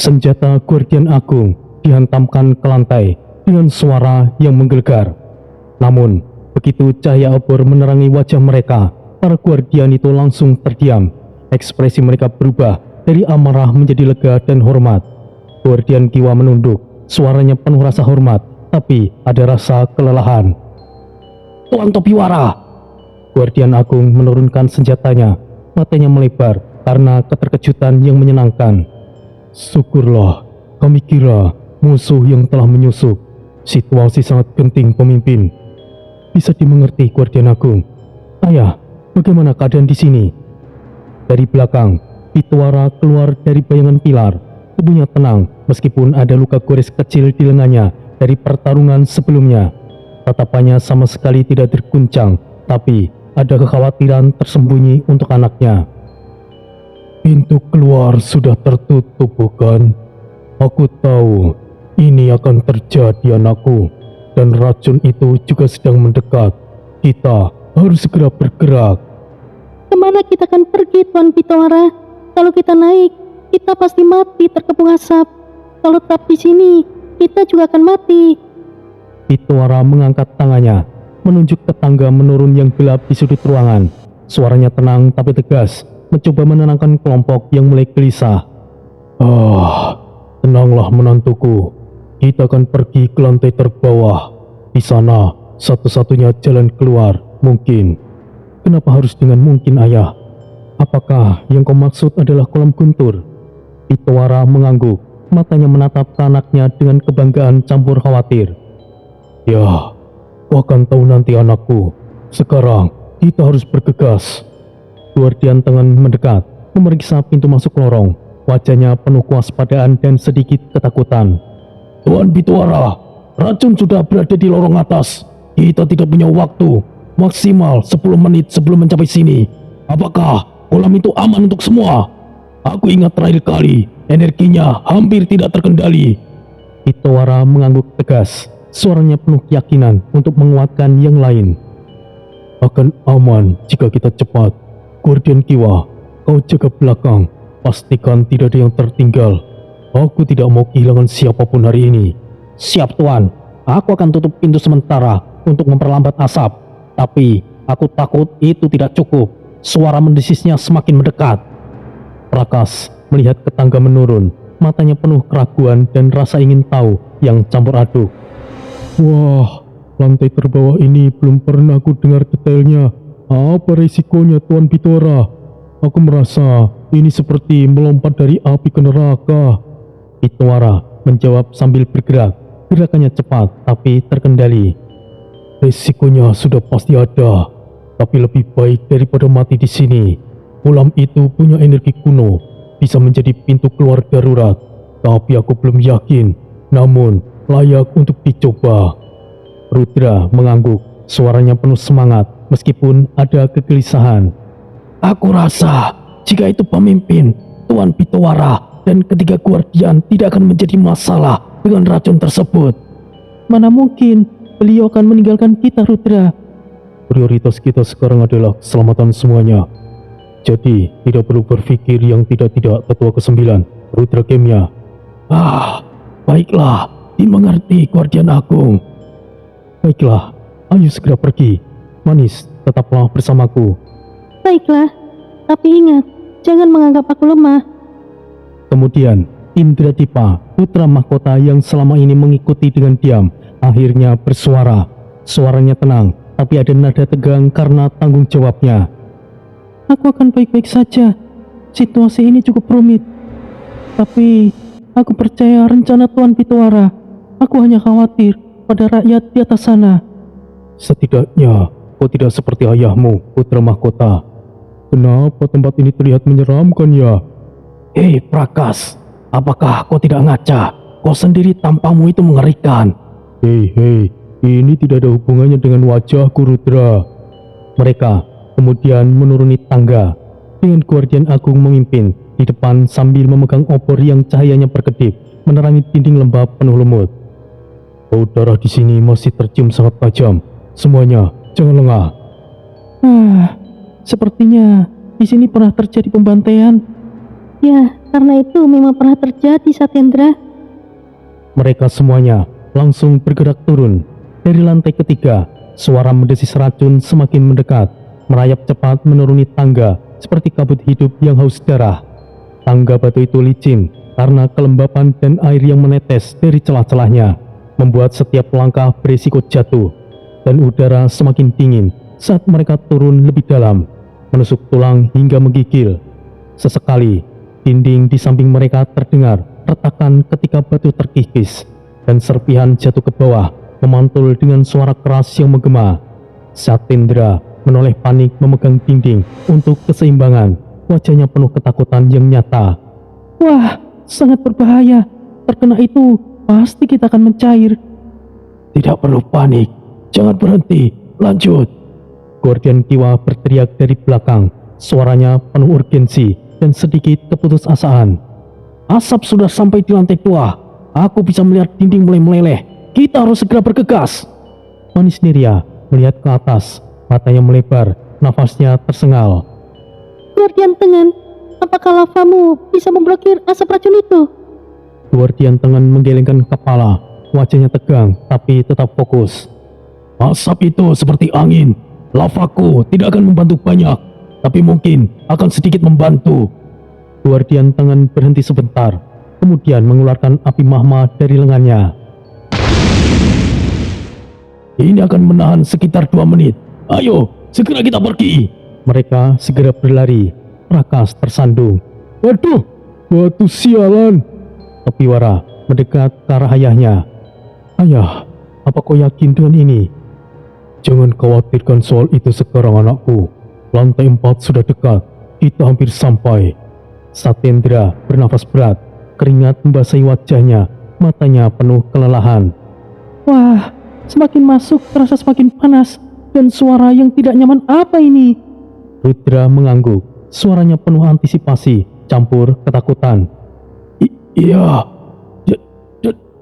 Senjata Guardian Agung dihantamkan ke lantai dengan suara yang menggelegar. Namun, begitu cahaya obor menerangi wajah mereka, para Guardian itu langsung terdiam. Ekspresi mereka berubah dari amarah menjadi lega dan hormat. Guardian Kiwa menunduk, suaranya penuh rasa hormat, tapi ada rasa kelelahan. Tuan Topiwara! Guardian Agung menurunkan senjatanya, matanya melebar karena keterkejutan yang menyenangkan. Syukurlah, kami kira musuh yang telah menyusup. Situasi sangat genting, pemimpin. Bisa dimengerti, Guardian Agung. Ayah, bagaimana keadaan di sini? Dari belakang, Pitwara keluar dari bayangan pilar. Tubuhnya tenang, meskipun ada luka gores kecil di lengannya dari pertarungan sebelumnya. Tatapannya sama sekali tidak terguncang, tapi ada kekhawatiran tersembunyi untuk anaknya. Pintu keluar sudah tertutup, bukan? Aku tahu ini akan terjadi, anakku. Dan racun itu juga sedang mendekat. Kita harus segera bergerak. Kemana kita akan pergi, Tuan Pitwara? Kalau kita naik, kita pasti mati terkepung asap. Kalau tetap di sini, kita juga akan mati. Pitwara mengangkat tangannya, menunjuk ke tangga menurun yang gelap di sudut ruangan. Suaranya tenang tapi tegas, mencoba menenangkan kelompok yang mulai gelisah. Tenanglah menantuku. Kita akan pergi ke lantai terbawah. Di sana, satu-satunya jalan keluar mungkin. Kenapa harus dengan mungkin, ayah? Apakah yang kau maksud adalah kolam guntur? Pitwara mengangguk, matanya menatap ke anaknya dengan kebanggaan campur khawatir. Ya, kau akan tahu nanti, anakku. Sekarang, kita harus bergegas. Guardian Tangan mendekat, memeriksa pintu masuk lorong. Wajahnya penuh kewaspadaan dan sedikit ketakutan. Tuan Pitwara, racun sudah berada di lorong atas. Kita tidak punya waktu. Maksimal 10 menit sebelum mencapai sini. Apakah kolam itu aman untuk semua? Aku ingat terakhir kali, energinya hampir tidak terkendali. Pitwara mengangguk tegas. Suaranya penuh keyakinan untuk menguatkan yang lain. Akan aman jika kita cepat. Guardian Kiwa, kau jaga belakang. Pastikan tidak ada yang tertinggal. Aku tidak mau kehilangan siapapun hari ini. Siap, Tuan. Aku akan tutup pintu sementara untuk memperlambat asap. Tapi aku takut itu tidak cukup. Suara mendesisnya semakin mendekat. Prakas melihat ke tangga menurun. Matanya penuh keraguan dan rasa ingin tahu yang campur aduk. Wah, lantai terbawah ini belum pernah aku dengar detailnya. Apa resikonya, Tuan Pitwara? Aku merasa ini seperti melompat dari api ke neraka. Pitwara menjawab sambil bergerak. Gerakannya cepat tapi terkendali. Resikonya sudah pasti ada, tapi lebih baik daripada mati di sini. Kolam itu punya energi kuno, bisa menjadi pintu keluar darurat. Tapi aku belum yakin, namun layak untuk dicoba. Rudra mengangguk, suaranya penuh semangat meskipun ada kegelisahan. Aku rasa jika itu pemimpin, Tuan Pitwara dan ketiga Guardian tidak akan menjadi masalah dengan racun tersebut. Mana mungkin beliau akan meninggalkan kita, Rudra. Prioritas kita sekarang adalah keselamatan semuanya. Jadi tidak perlu berpikir yang tidak-tidak, Ketua ke-9, Rudra Kemya. Baiklah, dimengerti, Guardian Agung. Baiklah, ayo segera pergi. Manis, tetaplah bersamaku. Baiklah, tapi ingat, jangan menganggap aku lemah. Kemudian, Indra Dipa, putra mahkota yang selama ini mengikuti dengan diam, akhirnya bersuara. Suaranya tenang, tapi ada nada tegang karena tanggung jawabnya. Aku akan baik-baik saja. Situasi ini cukup rumit. Tapi, aku percaya rencana Tuan Pitwara. Aku hanya khawatir pada rakyat di atas sana. Setidaknya, kau tidak seperti ayahmu, putra mahkota. Kenapa tempat ini terlihat menyeramkan ya? Hei Prakas, apakah kau tidak ngaca? Kau sendiri tampakmu itu mengerikan. Hei, ini tidak ada hubungannya dengan wajahku, Rudra. Mereka kemudian menuruni tangga dengan Guardian Agung memimpin di depan sambil memegang obor yang cahayanya berkedip menerangi dinding lembab penuh lumut. Bau darah di sini masih tercium sangat tajam. Semuanya jangan lengah. Sepertinya di sini pernah terjadi pembantaian. Ya, Karena itu memang pernah terjadi, Satendra. Mereka semuanya langsung bergerak turun. Dari lantai ketiga, suara mendesis racun semakin mendekat, merayap cepat menuruni tangga seperti kabut hidup yang haus darah. Tangga batu itu licin karena kelembapan dan air yang menetes dari celah-celahnya, membuat setiap langkah berisiko jatuh. Dan udara semakin dingin saat mereka turun lebih dalam, menusuk tulang hingga menggigil. Sesekali, dinding di samping mereka terdengar retakan ketika batu terkikis, dan serpihan jatuh ke bawah memantul dengan suara keras yang menggema. Satendra menoleh panik memegang dinding untuk keseimbangan, wajahnya penuh ketakutan yang nyata. Wah, sangat berbahaya. Terkena itu, pasti kita akan mencair. Tidak perlu panik, jangan berhenti, lanjut. Guardian Kiwa berteriak dari belakang, suaranya penuh urgensi dan sedikit keputusasaan. Asap sudah sampai di lantai 2. Aku bisa melihat dinding mulai meleleh. Kita harus segera bergegas. Manis Niria melihat ke atas, matanya melebar, nafasnya tersengal. Guardian Tengan, apakah lavamu bisa memblokir asap racun itu? Guardian Tengan menggelengkan kepala, wajahnya tegang tapi tetap fokus. Asap itu seperti angin. Lavaku tidak akan membantu banyak, tapi mungkin akan sedikit membantu. Guardian Tengan berhenti sebentar, kemudian mengeluarkan api magma dari lengannya. Ini akan menahan sekitar 2 menit. Ayo, segera kita pergi. Mereka segera berlari. Prakas tersandung. Waduh, batu sialan. Topiwara mendekat ke arah ayahnya. Ayah, apa kau yakin dengan ini? Jangan khawatirkan soal itu sekarang, anakku. Lantai 4 sudah dekat. Kita hampir sampai. Satendra bernafas berat, keringat membasahi wajahnya, matanya penuh kelelahan. Wah, semakin masuk terasa semakin panas, dan suara yang tidak nyaman apa ini? Rudra mengangguk, suaranya penuh antisipasi, campur ketakutan. Iya,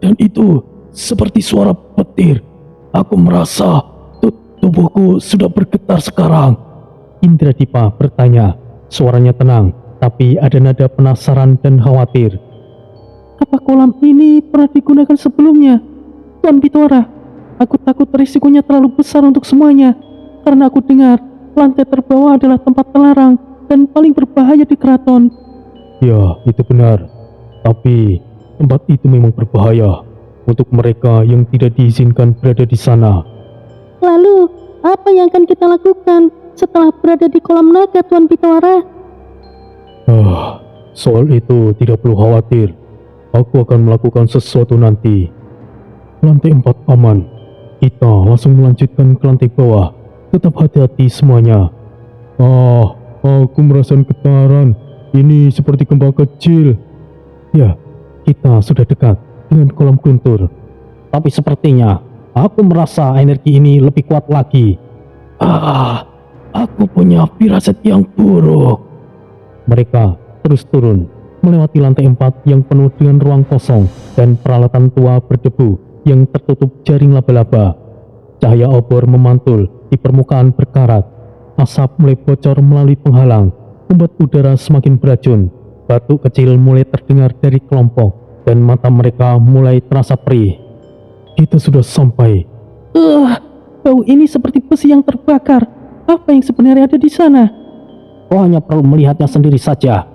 dan itu seperti suara petir. Aku merasa tubuhku sudah bergetar sekarang. Indra Dipa bertanya, suaranya tenang, tapi ada nada penasaran dan khawatir. Apa kolam ini pernah digunakan sebelumnya? Tuan Pitora, aku takut risikonya terlalu besar untuk semuanya, karena aku dengar lantai terbawah adalah tempat terlarang dan paling berbahaya di keraton. Ya, itu benar. Tapi tempat itu memang berbahaya untuk mereka yang tidak diizinkan berada di sana. Lalu, apa yang akan kita lakukan setelah berada di kolam naga, Tuan Pitawara? Soal itu tidak perlu khawatir. Aku akan melakukan sesuatu nanti. Lantai 4 aman. Kita langsung melanjutkan ke lantai bawah. Tetap hati-hati semuanya. Aku merasakan getaran. Ini seperti gempa kecil. Ya, kita sudah dekat dengan kolam guntur. Tapi sepertinya aku merasa energi ini lebih kuat lagi. Aku punya firasat yang buruk. Mereka terus turun, melewati lantai 4 yang penuh dengan ruang kosong dan peralatan tua berdebu yang tertutup jaring laba-laba. Cahaya obor memantul di permukaan berkarat. Asap mulai bocor melalui penghalang, membuat udara semakin beracun. Batuk kecil mulai terdengar dari kelompok, dan mata mereka mulai terasa perih. Kita sudah sampai. Bau ini seperti besi yang terbakar. Apa yang sebenarnya ada di sana? Kau hanya perlu melihatnya sendiri saja.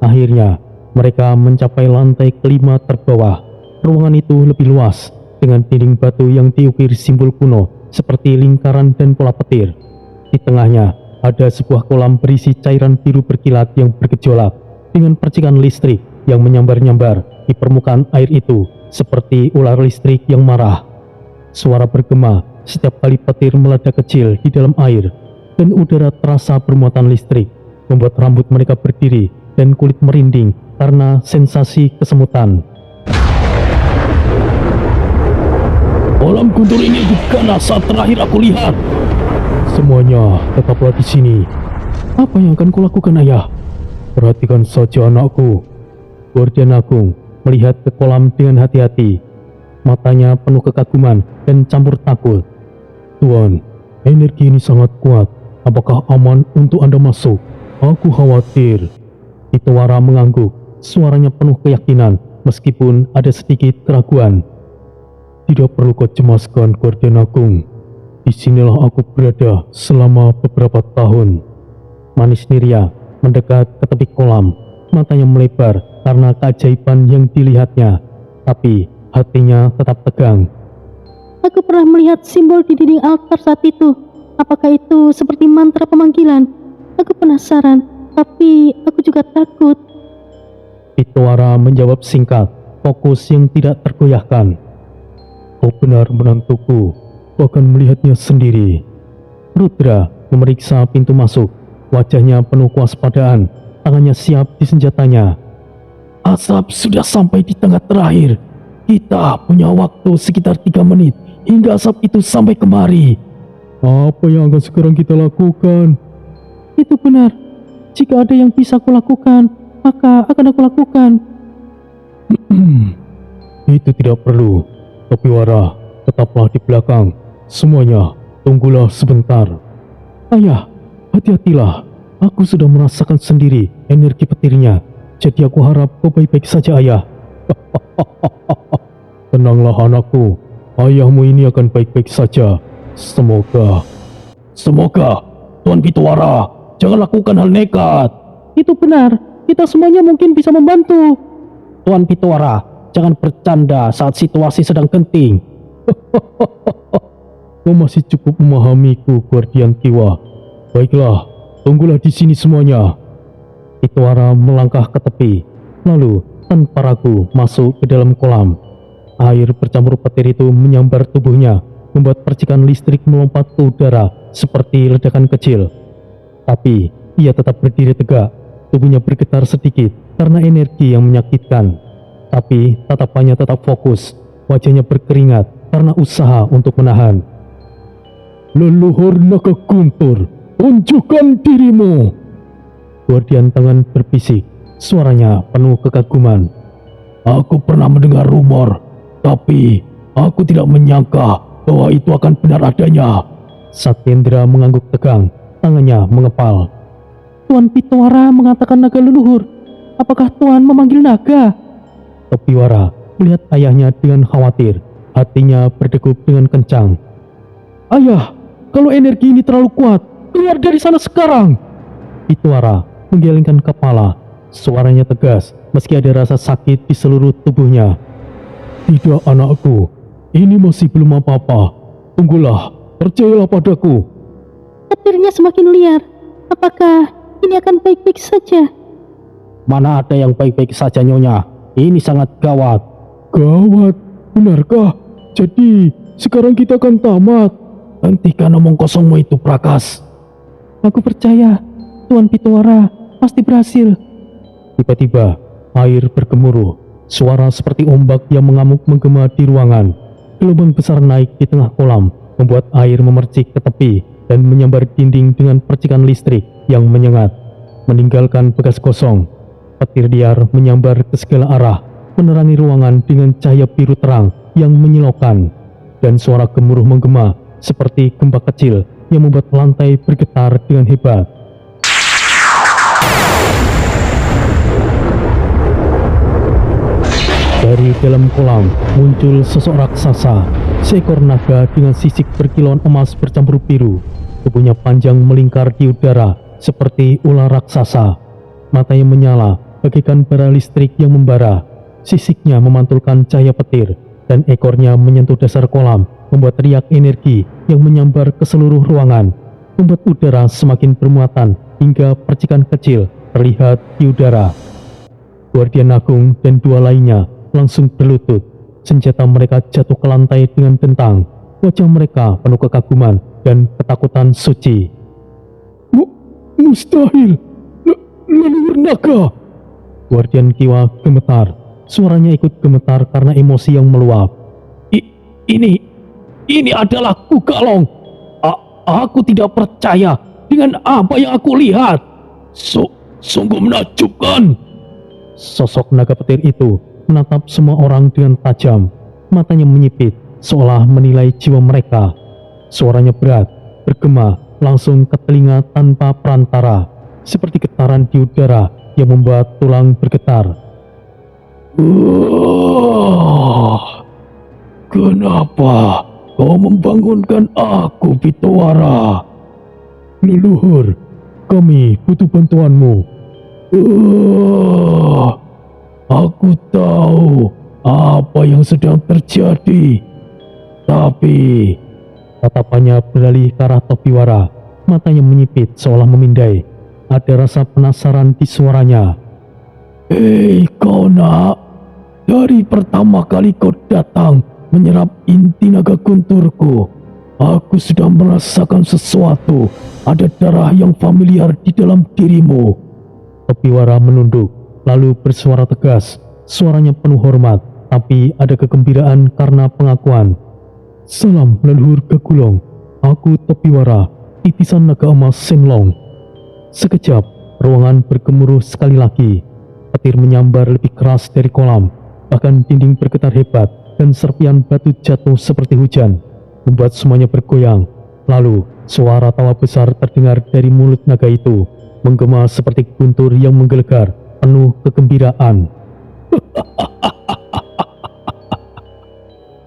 Akhirnya, mereka mencapai lantai kelima terbawah. Ruangan itu lebih luas, dengan dinding batu yang diukir simbol kuno, seperti lingkaran dan pola petir. Di tengahnya, ada sebuah kolam berisi cairan biru berkilat yang bergejolak, dengan percikan listrik yang menyambar-nyambar di permukaan air itu, seperti ular listrik yang marah. Suara bergema setiap kali petir meledak kecil di dalam air, dan udara terasa bermuatan listrik, membuat rambut mereka berdiri dan kulit merinding karena sensasi kesemutan. Kolam guntur ini diganas saat terakhir aku lihat. Semuanya tetaplah di sini. Apa yang akan kulakukan, ayah? Perhatikan saja anakku. Guardian Agung melihat ke kolam dengan hati-hati. Matanya penuh kekaguman dan campur takut. Tuan, energi ini sangat kuat. Apakah aman untuk Anda masuk? Aku khawatir. Pitawara mengangguk, suaranya penuh keyakinan meskipun ada sedikit keraguan. Tidak perlu kau cemaskan, Guardian Agung. Disinilah aku berada selama beberapa tahun. Manis Niria mendekat ke tepi kolam, matanya melebar karena keajaiban yang dilihatnya, tapi hatinya tetap tegang. Aku pernah melihat simbol di dinding altar saat itu. Apakah itu seperti mantra pemanggilan? Aku penasaran, tapi aku juga takut. Pitawara menjawab singkat, fokus yang tidak tergoyahkan. Kau benar menantuku, bahkan melihatnya sendiri. Rudra memeriksa pintu masuk, wajahnya penuh kewaspadaan, tangannya siap di senjatanya. Asap sudah sampai di tengah terakhir. Kita punya waktu sekitar 3 menit hingga asap itu sampai kemari. Apa yang akan sekarang kita lakukan? Itu benar. Jika ada yang bisa aku lakukan, maka akan aku lakukan. Itu tidak perlu. Topiwara, tetaplah di belakang. Semuanya, tunggulah sebentar. Ayah, hati-hatilah. Aku sudah merasakan sendiri energi petirnya. Jadi aku harap kau baik-baik saja, ayah. Tenanglah anakku. Ayahmu ini akan baik-baik saja. Semoga. Tuan Pitawara, jangan lakukan hal nekat. Itu benar. Kita semuanya mungkin bisa membantu. Tuan Pitawara, jangan bercanda saat situasi sedang genting. Kau masih cukup memahamiku, Guardian Kiwa. Baiklah, tunggulah di sini semuanya. Pitawara melangkah ke tepi, lalu tanpa ragu masuk ke dalam kolam. Air bercampur petir itu menyambar tubuhnya, membuat percikan listrik melompat ke udara seperti ledakan kecil. Tapi ia tetap berdiri tegak, tubuhnya bergetar sedikit karena energi yang menyakitkan. Tapi tatapannya tetap fokus, wajahnya berkeringat karena usaha untuk menahan. Leluhur naga guntur, tunjukkan dirimu. Guardian tangan berbisik, suaranya penuh kekaguman. Aku pernah mendengar rumor, tapi aku tidak menyangka bahwa itu akan benar adanya. Satyendra mengangguk tegang, tangannya mengepal. Tuan Pitawara mengatakan naga leluhur. Apakah Tuan memanggil naga? Topiwara melihat ayahnya dengan khawatir, hatinya berdegup dengan kencang. Ayah, kalau energi ini terlalu kuat, keluar dari sana sekarang. Pitawara menggelengkan kepala, suaranya tegas meski ada rasa sakit di seluruh tubuhnya. Tidak anakku, ini masih belum apa-apa. Tunggulah, percayalah padaku. Petirnya semakin liar. Apakah ini akan baik-baik saja? Mana ada yang baik-baik saja, Nyonya. Ini sangat gawat. Gawat? Benarkah? Jadi, sekarang kita akan tamat. Hentikan omong kosongmu itu, Prakas. Aku percaya, Tuan Pitawara pasti berhasil. Tiba-tiba, air bergemuruh. Suara seperti ombak yang mengamuk menggema di ruangan. Gelombang besar naik di tengah kolam, membuat air memercik ke tepi dan menyambar dinding dengan percikan listrik yang menyengat, meninggalkan bekas kosong. Petir liar menyambar ke segala arah, menerangi ruangan dengan cahaya biru terang yang menyilaukan, dan suara gemuruh menggema seperti gempa kecil yang membuat lantai bergetar dengan hebat. Dari dalam kolam muncul sosok raksasa, seekor naga dengan sisik berkilauan emas bercampur biru. Tubuhnya panjang melingkar di udara seperti ular raksasa. Matanya menyala bagaikan bara listrik yang membara. Sisiknya memantulkan cahaya petir, dan ekornya menyentuh dasar kolam, membuat riak energi yang menyambar ke seluruh ruangan, membuat udara semakin bermuatan hingga percikan kecil terlihat di udara. Guardian Agung dan dua lainnya langsung berlutut. Senjata mereka jatuh ke lantai dengan dentang. Wajah mereka penuh kekaguman dan ketakutan suci. Mustahil! Leluhur naga! Guardian Kiwa gemetar. Suaranya ikut gemetar karena emosi yang meluap. Ini adalah Kugalong. Aku tidak percaya dengan apa yang aku lihat. Sungguh menakjubkan. Sosok naga petir itu menatap semua orang dengan tajam. Matanya menyipit, seolah menilai jiwa mereka. Suaranya berat, bergema langsung ke telinga tanpa perantara, seperti getaran di udara yang membuat tulang bergetar. Kenapa kau membangunkan aku, Pitawara? Leluhur, kami butuh bantuanmu. Aku tahu apa yang sedang terjadi. Tapi tatapannya beralih ke arah Topiwara. Matanya menyipit seolah memindai. Ada rasa penasaran di suaranya. Hei kau nak, dari pertama kali kau datang menyerap inti naga gunturku, aku sudah merasakan sesuatu. Ada darah yang familiar di dalam dirimu. Topiwara menunduk, lalu bersuara tegas. Suaranya penuh hormat, tapi ada kegembiraan karena pengakuan. Salam leluhur Gegulong, aku Topiwara, titisan naga emas Shenlong. Sekejap, ruangan bergemuruh sekali lagi. Petir menyambar lebih keras dari kolam, bahkan dinding bergetar hebat dan serpian batu jatuh seperti hujan, membuat semuanya bergoyang. Lalu, suara tawa besar terdengar dari mulut naga itu, menggema seperti guntur yang menggelegar, penuh kegembiraan.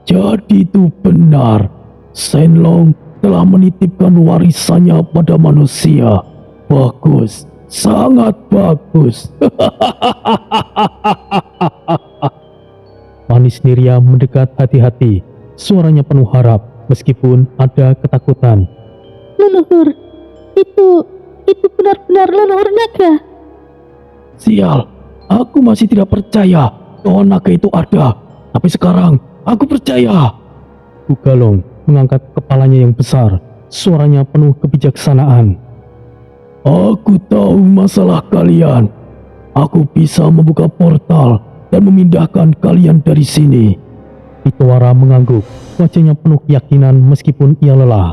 Jadi itu benar, Shenlong telah menitipkan warisannya pada manusia. Bagus, sangat bagus. Manis Nirya mendekat hati-hati. Suaranya penuh harap, meskipun ada ketakutan. Leluhur, itu benar-benar leluhur naga. Sial, aku masih tidak percaya bahwa naga itu ada. Tapi sekarang, aku percaya. Bugalong mengangkat kepalanya yang besar. Suaranya penuh kebijaksanaan. Aku tahu masalah kalian. Aku bisa membuka portal dan memindahkan kalian dari sini. Pitawara mengangguk, wajahnya penuh keyakinan meskipun ia lelah.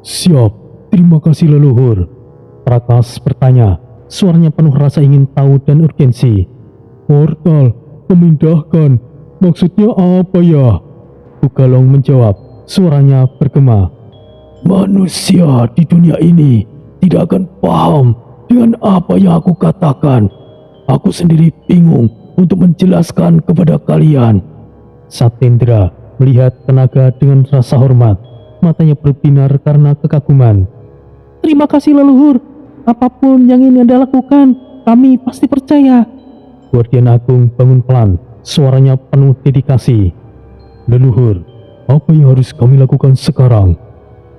Siap, terima kasih leluhur. Prakas bertanya, suaranya penuh rasa ingin tahu dan urgensi. Portal, memindahkan, maksudnya apa ya? Bugalong menjawab, suaranya bergema. Manusia di dunia ini tidak akan paham dengan apa yang aku katakan. Aku sendiri bingung untuk menjelaskan kepada kalian. Satendra melihat tenaga dengan rasa hormat. Matanya berbinar karena kekaguman. Terima kasih leluhur. Apapun yang ingin Anda lakukan, kami pasti percaya. Guardian Agung bangun pelan. Suaranya penuh dedikasi. Leluhur, apa yang harus kami lakukan sekarang?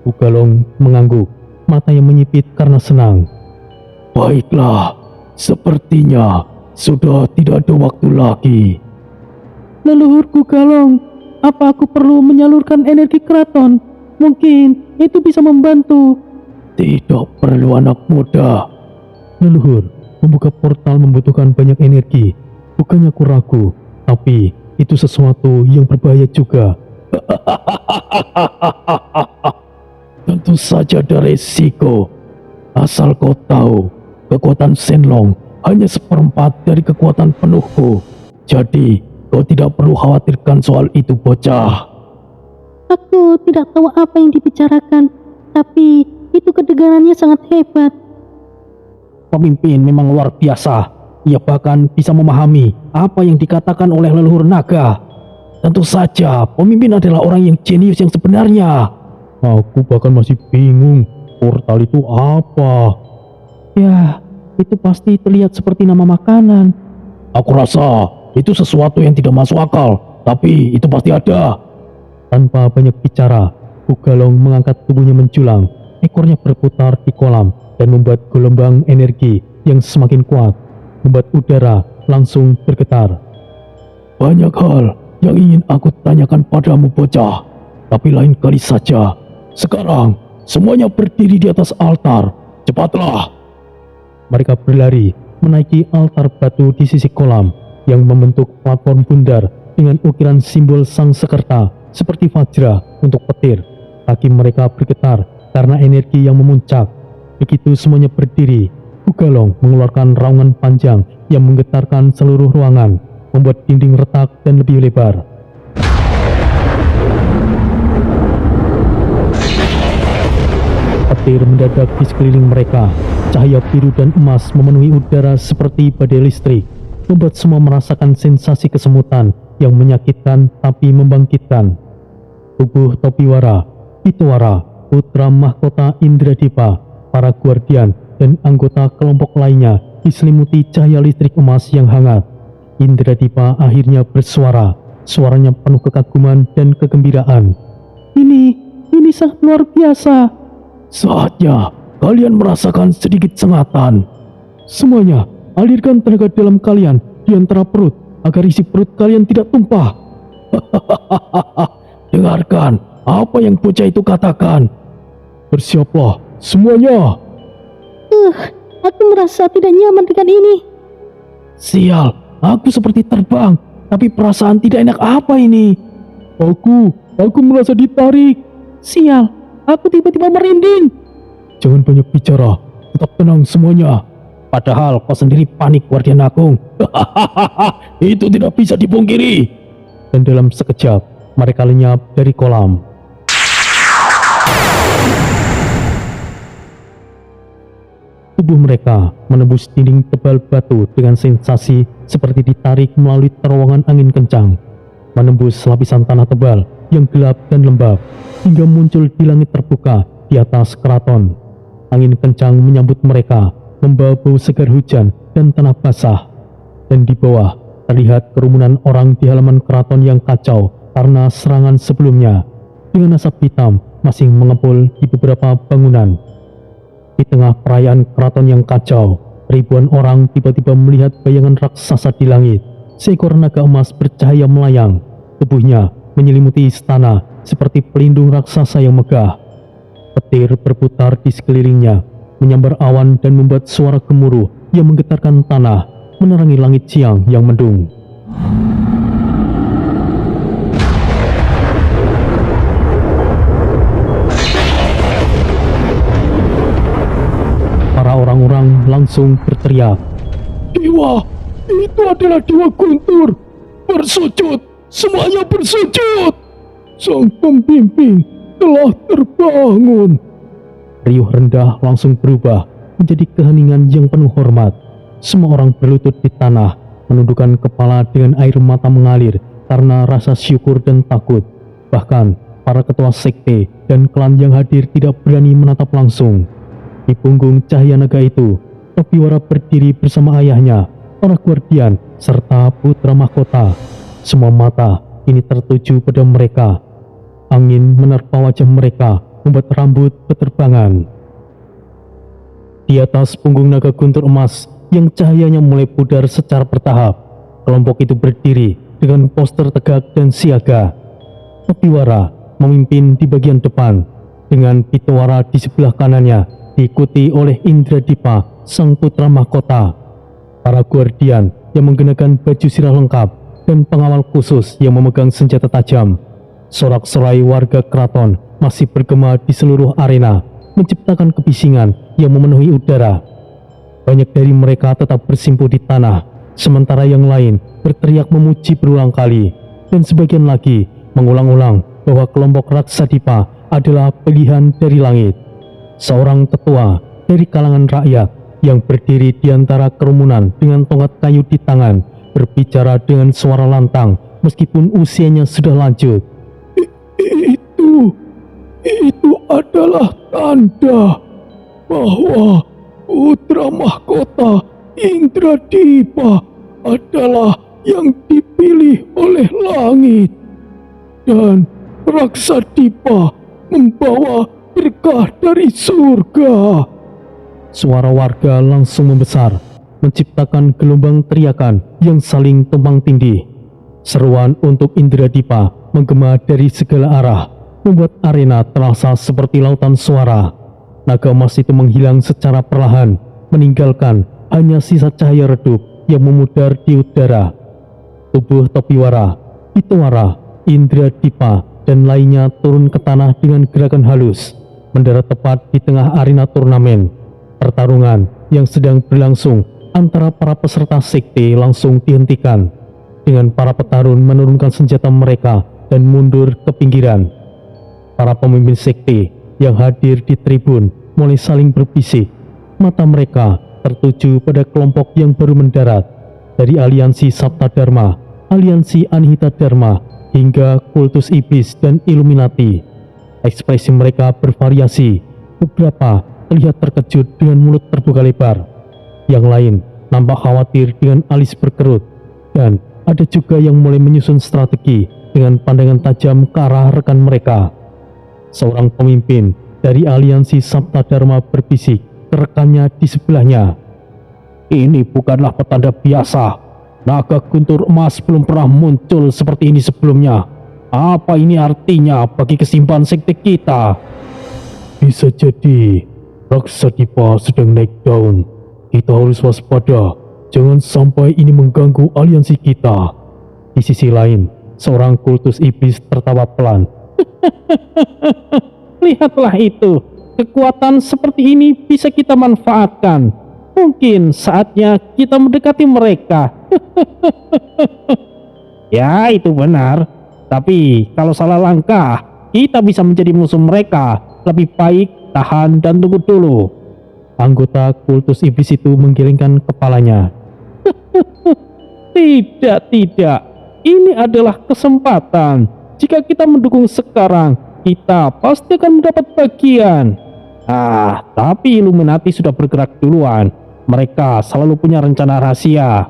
Bugalong mengangguk. Matanya menyipit karena senang. Baiklah, sepertinya sudah tidak ada waktu lagi. Leluhur Bugalong, apa aku perlu menyalurkan energi keraton? Mungkin itu bisa membantu. Tidak perlu anak muda. Leluhur, membuka portal membutuhkan banyak energi. Bukannya aku ragu, tapi itu sesuatu yang berbahaya juga. Tentu saja ada resiko. Asal kau tahu, kekuatan Shenlong hanya 1/4 dari kekuatan penuhku. Jadi, kau tidak perlu khawatirkan soal itu, bocah. Aku tidak tahu apa yang dibicarakan, tapi itu kedengarannya sangat hebat. Pemimpin memang luar biasa. Ia bahkan bisa memahami apa yang dikatakan oleh leluhur naga. Tentu saja, pemimpin adalah orang yang jenius yang sebenarnya. Aku bahkan masih bingung, portal itu apa? Ya, itu pasti terlihat seperti nama makanan. Aku rasa itu sesuatu yang tidak masuk akal, tapi itu pasti ada. Tanpa banyak bicara, Bugalong mengangkat tubuhnya menjulang. Ekornya berputar di kolam dan membuat gelombang energi yang semakin kuat, membuat udara langsung bergetar. Banyak hal yang ingin aku tanyakan padamu, bocah, tapi lain kali saja. Sekarang, semuanya berdiri di atas altar. Cepatlah! Mereka berlari menaiki altar batu di sisi kolam yang membentuk platform bundar dengan ukiran simbol sang sekerta seperti vajra untuk petir. Kaki mereka bergetar karena energi yang memuncak. Begitu semuanya berdiri, Bugalong mengeluarkan raungan panjang yang menggetarkan seluruh ruangan, membuat dinding retak dan lebih lebar. Petir mendadak di sekeliling mereka. Cahaya biru dan emas memenuhi udara seperti badai listrik. membuat semua merasakan sensasi kesemutan yang menyakitkan tapi membangkitkan. Tubuh Topiwara, Pitawara, putra mahkota Indradipa, para guardian dan anggota kelompok lainnya diselimuti cahaya listrik emas yang hangat. Indradipa akhirnya bersuara, suaranya penuh kekaguman dan kegembiraan. Ini sangat luar biasa. Saatnya kalian merasakan sedikit sengatan. Semuanya, alirkan tenaga dalam kalian di antara perut agar isi perut kalian tidak tumpah. Dengarkan apa yang bocah itu katakan. Bersiaplah semuanya. Aku merasa tidak nyaman dengan ini. Sial, aku seperti terbang, tapi perasaan tidak enak apa ini? Aku merasa ditarik. Sial, aku tiba-tiba merinding. Jangan banyak bicara, tetap tenang semuanya. Padahal kau sendiri panik, Guardian Agung. Itu tidak bisa dipungkiri. Dan dalam sekejap, mereka lenyap dari kolam. Tubuh mereka menembus dinding tebal batu dengan sensasi seperti ditarik melalui terowongan angin kencang, menembus lapisan tanah tebal yang gelap dan lembab, hingga muncul di langit terbuka di atas keraton. Angin kencang menyambut mereka, membawa bau segar hujan dan tanah basah. Dan di bawah terlihat kerumunan orang di halaman keraton yang kacau karena serangan sebelumnya, dengan asap hitam masih mengepul di beberapa bangunan. Di tengah perayaan keraton yang kacau, ribuan orang tiba-tiba melihat bayangan raksasa di langit. Seekor naga emas bercahaya melayang, tubuhnya menyelimuti istana seperti pelindung raksasa yang megah. Petir berputar di sekelilingnya, menyambar awan dan membuat suara gemuruh yang menggetarkan tanah, menerangi langit siang yang mendung. Para orang-orang langsung berteriak, "Dewa! Itu adalah Dewa Guntur! Bersujud! Semuanya bersujud! Sang pembimbing telah terbangun!" Riuh rendah langsung berubah menjadi keheningan yang penuh hormat. Semua orang berlutut di tanah, menundukkan kepala dengan air mata mengalir karena rasa syukur dan takut. Bahkan para ketua sekte dan klan yang hadir tidak berani menatap langsung. Di punggung cahaya naga itu, Topiwara berdiri bersama ayahnya, para guardian, serta putra mahkota. Semua mata kini tertuju pada mereka. Angin menerpa wajah mereka, membuat rambut berterbangan. Di atas punggung naga guntur emas yang cahayanya mulai pudar secara bertahap, kelompok itu berdiri dengan postur tegak dan siaga. Topiwara memimpin di bagian depan, dengan Pitawara di sebelah kanannya, diikuti oleh Indradipa, sang putra mahkota. Para guardian yang menggunakan baju sirah lengkap dan pengawal khusus yang memegang senjata tajam. Sorak-sorai warga keraton masih bergema di seluruh arena, menciptakan kebisingan yang memenuhi udara. Banyak dari mereka tetap bersimpuh di tanah, sementara yang lain berteriak memuji berulang kali, dan sebagian lagi mengulang-ulang bahwa kelompok Raksadipa adalah pilihan dari langit. Seorang tetua dari kalangan rakyat yang berdiri di antara kerumunan dengan tongkat kayu di tangan, berbicara dengan suara lantang meskipun usianya sudah lanjut. Itu adalah tanda bahwa putra mahkota Indradipa adalah yang dipilih oleh langit, dan Raksadipa membawa berkah dari surga. Suara warga langsung membesar, menciptakan gelombang teriakan yang saling tumpang tindih. Seruan untuk Indradipa menggema dari segala arah, membuat arena terasa seperti lautan suara. Naga emas itu menghilang secara perlahan, meninggalkan hanya sisa cahaya redup yang memudar di udara. Tubuh Topiwara, Pitawara, Indradipa, dan lainnya turun ke tanah dengan gerakan halus, mendarat tepat di tengah arena turnamen. Pertarungan yang sedang berlangsung antara para peserta sekte langsung dihentikan, dengan para petarung menurunkan senjata mereka dan mundur ke pinggiran. Para pemimpin sekte yang hadir di tribun mulai saling berbisik. Mata mereka tertuju pada kelompok yang baru mendarat, dari aliansi Sabta Dharma, aliansi Anihita Dharma, hingga kultus iblis dan Illuminati. Ekspresi mereka bervariasi. Beberapa terlihat terkejut dengan mulut terbuka lebar. Yang lain nampak khawatir dengan alis berkerut. Dan ada juga yang mulai menyusun strategi dengan pandangan tajam ke arah rekan mereka. Seorang pemimpin dari aliansi Sabta Dharma berbisik ke rekannya di sebelahnya. Ini bukanlah petanda biasa. Naga guntur emas belum pernah muncul seperti ini sebelumnya. Apa ini artinya bagi kesimpulan sekte kita? Bisa jadi Raksadipa sedang naik daun. Kita harus waspada. Jangan sampai ini mengganggu aliansi kita. Di sisi lain, seorang kultus iblis tertawa pelan. Lihatlah itu. Kekuatan seperti ini bisa kita manfaatkan. Mungkin saatnya kita mendekati mereka. Ya, itu benar. Tapi kalau salah langkah, kita bisa menjadi musuh mereka. Lebih baik tahan dan tunggu dulu. Anggota kultus iblis itu menggelengkan kepalanya. Tidak. Ini adalah kesempatan. Jika kita mendukung sekarang, kita pasti akan mendapat bagian. Tapi Illuminati sudah bergerak duluan. Mereka selalu punya rencana rahasia.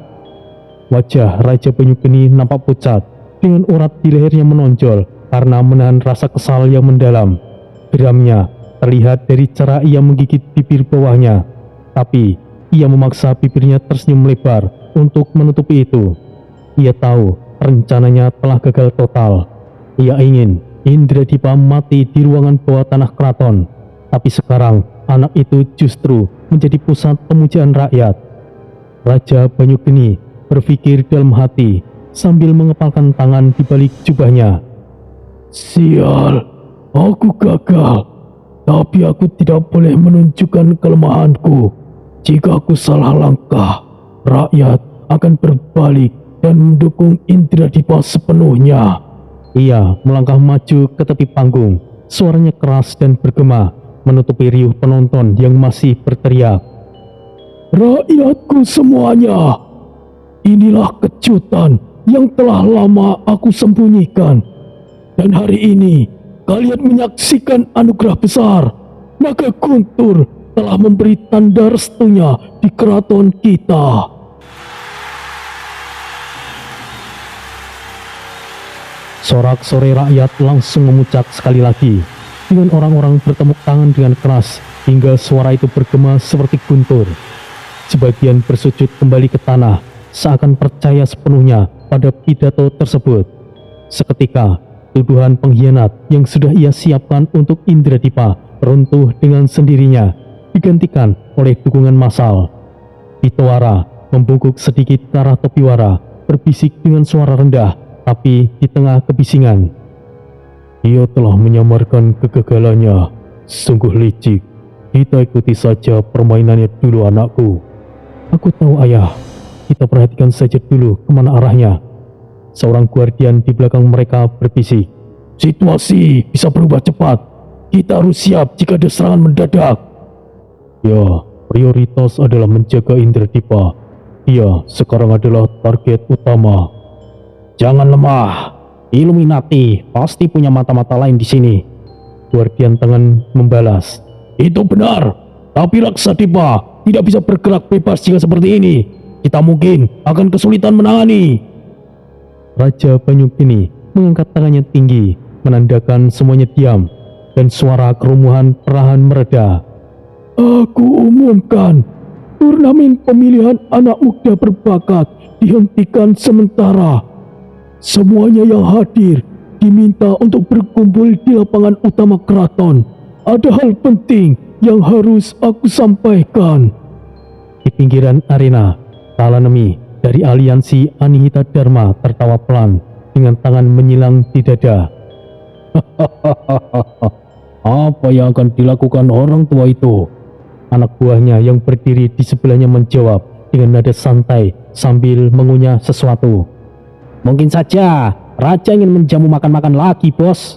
Wajah Raja Banyu Geni nampak pucat, dengan urat di lehernya menonjol karena menahan rasa kesal yang mendalam. Geramnya terlihat dari cara ia menggigit bibir bawahnya, tapi ia memaksa bibirnya tersenyum lebar untuk menutupi itu. Ia tahu rencananya telah gagal total. Ia ingin Indradipa mati di ruangan bawah tanah keraton, tapi sekarang anak itu justru menjadi pusat pemujaan rakyat. Raja Banyu Geni berpikir dalam hati sambil mengepalkan tangan di balik jubahnya. Sial, aku gagal. Tapi aku tidak boleh menunjukkan kelemahanku. Jika aku salah langkah, rakyat akan berbalik dan mendukung Indradipa sepenuhnya. Ia melangkah maju ke tepi panggung. Suaranya keras dan bergema, menutupi riuh penonton yang masih berteriak. Rakyatku semuanya, inilah kejutan yang telah lama aku sembunyikan. Dan hari ini kalian menyaksikan anugerah besar. Naga Guntur telah memberi tanda restunya di keraton kita. Sorak-sorai rakyat langsung memuncak sekali lagi, dengan orang-orang bertepuk tangan dengan keras hingga suara itu bergema seperti guntur. Sebagian bersujud kembali ke tanah, seakan percaya sepenuhnya pada pidato tersebut. Seketika, tuduhan pengkhianat yang sudah ia siapkan untuk Indradipa runtuh dengan sendirinya, digantikan oleh dukungan massal. Pitawara membungkuk sedikit ke arah Topiwara, berbisik dengan suara rendah, tapi di tengah kebisingan. Ia telah menyamarkan kegagalannya. Sungguh licik. Kita ikuti saja permainannya dulu, anakku. Aku tahu, ayah. Kita perhatikan saja dulu kemana arahnya. Seorang guardian di belakang mereka berbisik. Situasi bisa berubah cepat. Kita harus siap jika ada serangan mendadak. Ya, prioritas adalah menjaga Indradipa. Dia sekarang adalah target utama. Jangan lemah. Illuminati pasti punya mata-mata lain di sini. Guardian tangan membalas. Itu benar. Tapi Raksadipa tidak bisa bergerak bebas jika seperti ini. Kita mungkin akan kesulitan menangani. Raja Banyu Geni mengangkat tangannya tinggi, menandakan semuanya diam, dan suara kerumuhan perlahan mereda. Aku umumkan, turnamen pemilihan anak muda berbakat dihentikan sementara. Semuanya yang hadir diminta untuk berkumpul di lapangan utama keraton. Ada hal penting yang harus aku sampaikan. Di pinggiran arena, Talanemi dari aliansi Anihita Dharma tertawa pelan dengan tangan menyilang di dada. Apa yang akan dilakukan orang tua itu? Anak buahnya yang berdiri di sebelahnya menjawab dengan nada santai sambil mengunyah sesuatu. Mungkin saja raja ingin menjamu makan-makan lagi, bos.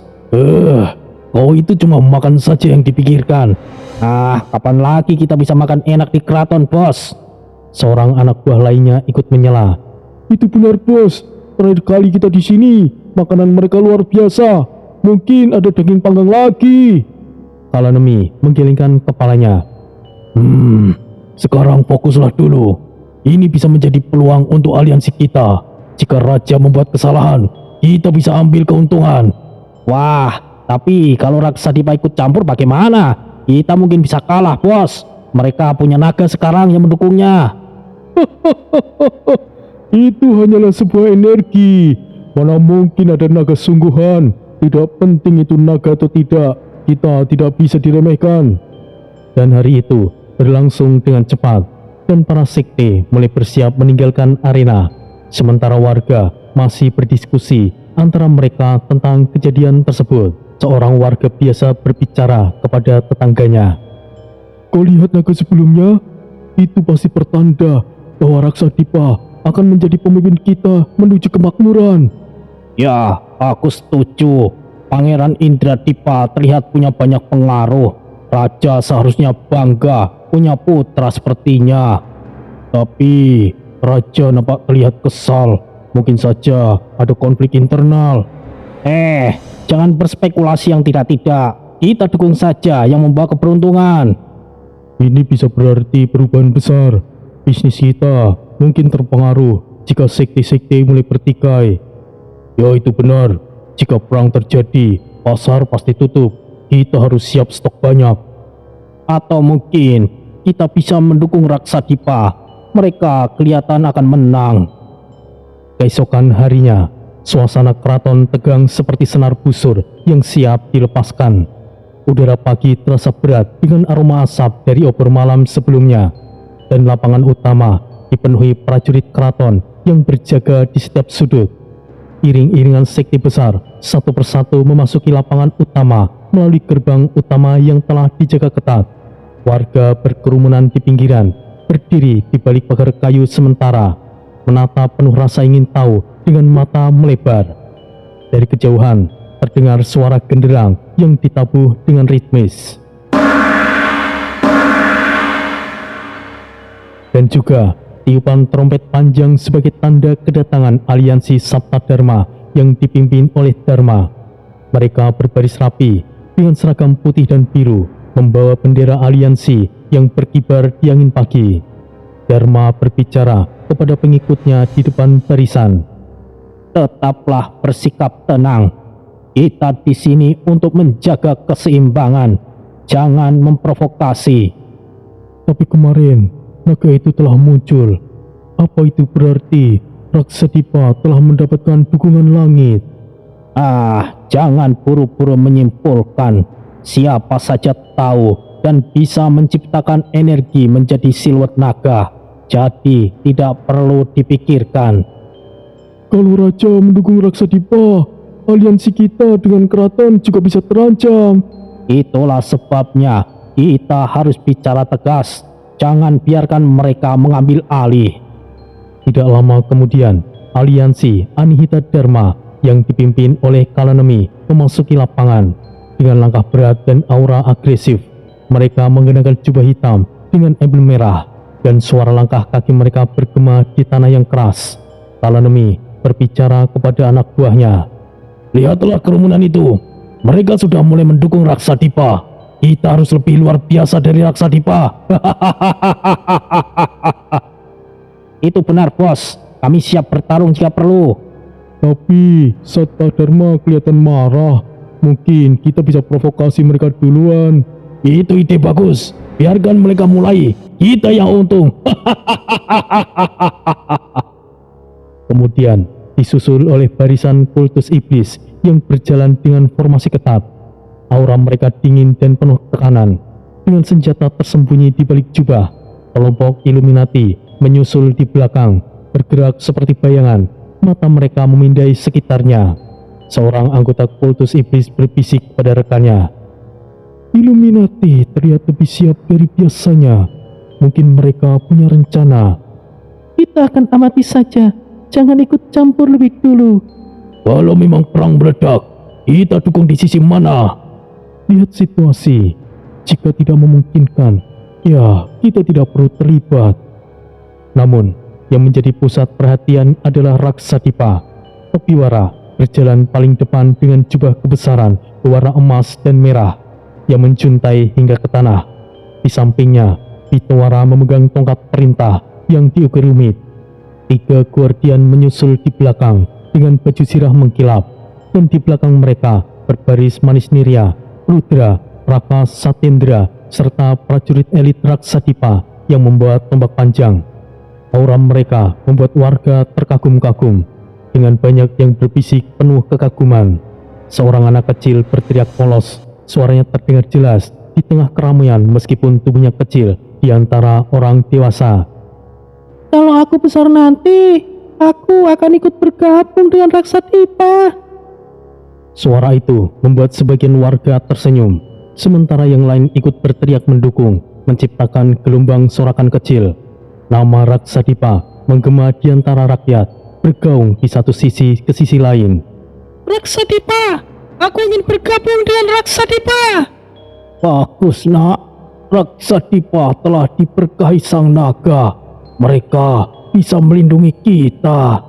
Kau itu cuma makan saja yang dipikirkan. Kapan lagi kita bisa makan enak di keraton, bos? Seorang anak buah lainnya ikut menyela. Itu benar bos, terakhir kali kita di sini, makanan mereka luar biasa. Mungkin ada daging panggang lagi. Kalanemi menggelengkan kepalanya. Sekarang fokuslah dulu. Ini bisa menjadi peluang untuk aliansi kita. Jika raja membuat kesalahan, kita bisa ambil keuntungan. Wah, tapi kalau Raksa Dipa ikut campur bagaimana? Kita mungkin bisa kalah bos. Mereka punya naga sekarang yang mendukungnya. Itu hanyalah sebuah energi. Mana mungkin ada naga sungguhan. Tidak penting itu naga atau tidak, kita tidak bisa diremehkan. Dan hari itu berlangsung dengan cepat, dan para sekte mulai bersiap meninggalkan arena. Sementara warga masih berdiskusi antara mereka tentang kejadian tersebut. Seorang warga biasa berbicara kepada tetangganya. Kau lihat naga sebelumnya? Itu pasti pertanda bahwa Raksa Dipa akan menjadi pemimpin kita menuju kemakmuran. Ya, aku setuju. Pangeran Indra Dipa terlihat punya banyak pengaruh. Raja seharusnya bangga punya putra sepertinya. Tapi raja nampak terlihat kesal. Mungkin saja ada konflik internal. Jangan berspekulasi yang tidak-tidak. Kita dukung saja yang membawa keberuntungan. Ini bisa berarti perubahan besar. Bisnis kita mungkin terpengaruh jika sekte-sekte mulai bertikai. Ya itu benar. Jika perang terjadi, pasar pasti tutup. Kita harus siap stok banyak. Atau mungkin kita bisa mendukung Raksa Dipa. Mereka kelihatan akan menang. Keesokan harinya, suasana keraton tegang seperti senar busur yang siap dilepaskan. Udara pagi terasa berat dengan aroma asap dari obor malam sebelumnya, dan lapangan utama dipenuhi prajurit keraton yang berjaga di setiap sudut. Iring-iringan sekte besar satu persatu memasuki lapangan utama melalui gerbang utama yang telah dijaga ketat. Warga berkerumunan di pinggiran, berdiri di balik pagar kayu sementara, menatap penuh rasa ingin tahu dengan mata melebar. Dari kejauhan terdengar suara genderang yang ditabuh dengan ritmis. Dan juga tiupan trompet panjang sebagai tanda kedatangan aliansi Sabta Dharma yang dipimpin oleh Dharma. Mereka berbaris rapi dengan seragam putih dan biru, membawa bendera aliansi yang berkibar di angin pagi. Dharma berbicara kepada pengikutnya di depan barisan. Tetaplah bersikap tenang. Kita di sini untuk menjaga keseimbangan. Jangan memprovokasi. Tapi kemarin naga itu telah muncul. Apa itu berarti Raksa Dipa telah mendapatkan dukungan langit? Jangan buru-buru menyimpulkan. Siapa saja tahu dan bisa menciptakan energi menjadi siluet naga. Jadi tidak perlu dipikirkan. Kalau raja mendukung Raksa Dipa, aliansi kita dengan keraton juga bisa terancam. Itulah sebabnya kita harus bicara tegas. Jangan biarkan mereka mengambil alih. Tidak lama kemudian, aliansi Anihita Dharma yang dipimpin oleh Kalanemi memasuki lapangan dengan langkah berat dan aura agresif. Mereka mengenakan jubah hitam dengan emblem merah, dan suara langkah kaki mereka bergema di tanah yang keras. Kalanemi berbicara kepada anak buahnya. Lihatlah kerumunan itu. Mereka sudah mulai mendukung Raksa Dipa. Kita harus lebih luar biasa dari Raksa Dipa. Itu benar bos. Kami siap bertarung jika perlu. Tapi Sabta Dharma kelihatan marah. Mungkin kita bisa provokasi mereka duluan. Itu ide bagus. Biarkan mereka mulai. Kita yang untung. Kemudian disusul oleh barisan kultus iblis yang berjalan dengan formasi ketat. Aura mereka dingin dan penuh tekanan. Dengan senjata tersembunyi di balik jubah, kelompok Illuminati menyusul di belakang, bergerak seperti bayangan. Mata mereka memindai sekitarnya. Seorang anggota kultus iblis berbisik pada rekannya. Illuminati terlihat lebih siap dari biasanya. Mungkin mereka punya rencana. Kita akan amati saja. Jangan ikut campur lebih dulu. Kalau memang perang meledak, kita dukung di sisi mana? Lihat situasi. Jika tidak memungkinkan, ya kita tidak perlu terlibat. Namun, yang menjadi pusat perhatian adalah Raksadipa. Topiwara berjalan paling depan dengan jubah kebesaran berwarna emas dan merah yang menjuntai hingga ke tanah. Di sampingnya, Pitawara memegang tongkat perintah yang diukir rumit. 3 guardian menyusul di belakang dengan baju sirah mengkilap, dan di belakang mereka berbaris Manis Nirya, Rudra, Raka Satendra, serta prajurit elit Raksadipa yang membawa tombak panjang. Aura mereka membuat warga terkagum-kagum. Dengan banyak yang berbisik penuh kekaguman, seorang anak kecil berteriak polos. Suaranya terdengar jelas di tengah keramaian meskipun tubuhnya kecil di antara orang dewasa. Kalau aku besar nanti, aku akan ikut bergabung dengan Raksadipa. Suara itu membuat sebagian warga tersenyum, sementara yang lain ikut berteriak mendukung, menciptakan gelombang sorakan kecil. Nama Raksadipa menggema di antara rakyat, bergaung di satu sisi ke sisi lain. Raksadipa, aku ingin bergabung dengan Raksadipa. Bagus nak, Raksadipa telah diberkahi sang naga. Mereka bisa melindungi kita.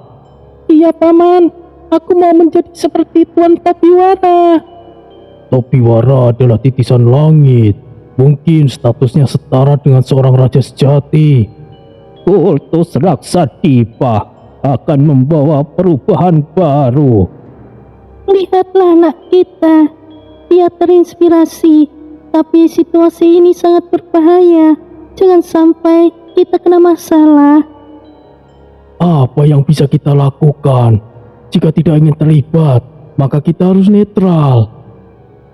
Iya paman, aku mau menjadi seperti Tuan Topiwara. Topiwara adalah titisan langit. Mungkin statusnya setara dengan seorang raja sejati. Kultus Raksadipa akan membawa perubahan baru. Lihatlah anak kita, dia terinspirasi, tapi situasi ini sangat berbahaya. Jangan sampai kita kena masalah. Apa yang bisa kita lakukan? Jika tidak ingin terlibat, maka kita harus netral.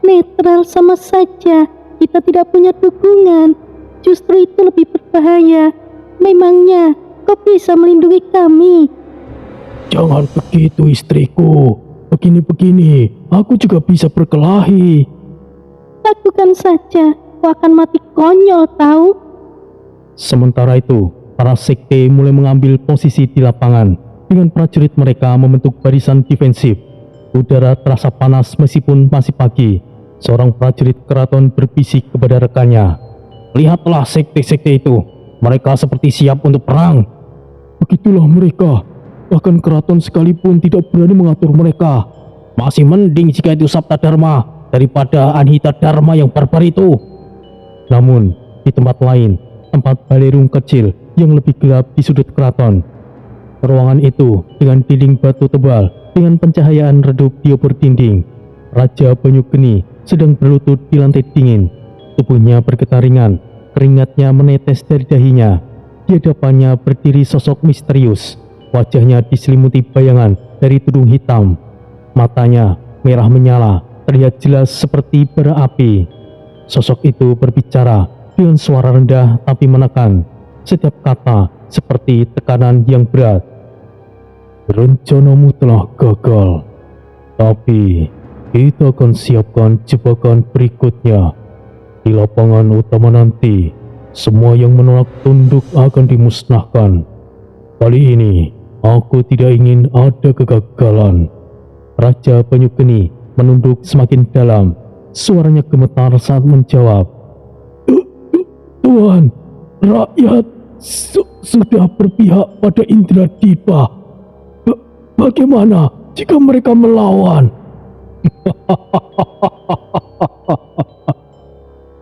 Netral sama saja, kita tidak punya dukungan. Justru itu lebih berbahaya. Memangnya kau bisa melindungi kami? Jangan begitu istriku. Begini-begini, aku juga bisa berkelahi. Lakukan saja, kau akan mati konyol tahu. Sementara itu, para sekte mulai mengambil posisi di lapangan dengan prajurit mereka membentuk barisan defensif. Udara terasa panas meskipun masih pagi. Seorang prajurit keraton berbisik kepada rekannya, "Lihatlah sekte-sekte itu, mereka seperti siap untuk perang." Begitulah mereka, bahkan keraton sekalipun tidak berani mengatur mereka. Masih mending jika itu Sabta Dharma daripada Anhita Dharma yang barbar itu. Namun, di tempat lain, tempat balerung kecil yang lebih gelap di sudut keraton. Ruangan itu dengan dinding batu tebal dengan pencahayaan redup di obor dinding. Raja Banyugeni sedang berlutut di lantai dingin. Tubuhnya bergetar ringan, keringatnya menetes dari dahinya. Di hadapannya berdiri sosok misterius. Wajahnya diselimuti bayangan dari tudung hitam. Matanya merah menyala, terlihat jelas seperti bara api. Sosok itu berbicara dengan suara rendah tapi menekan. Setiap kata seperti tekanan yang berat. Rencanamu telah gagal, tapi kita akan siapkan jebakan berikutnya. Di lapangan utama nanti, semua yang menolak tunduk akan dimusnahkan. Kali ini, aku tidak ingin ada kegagalan. Raja Banyugeni menunduk semakin dalam. Suaranya gemetar saat menjawab. Tuan, rakyat sudah berpihak pada Indradipa. Bagaimana jika mereka melawan?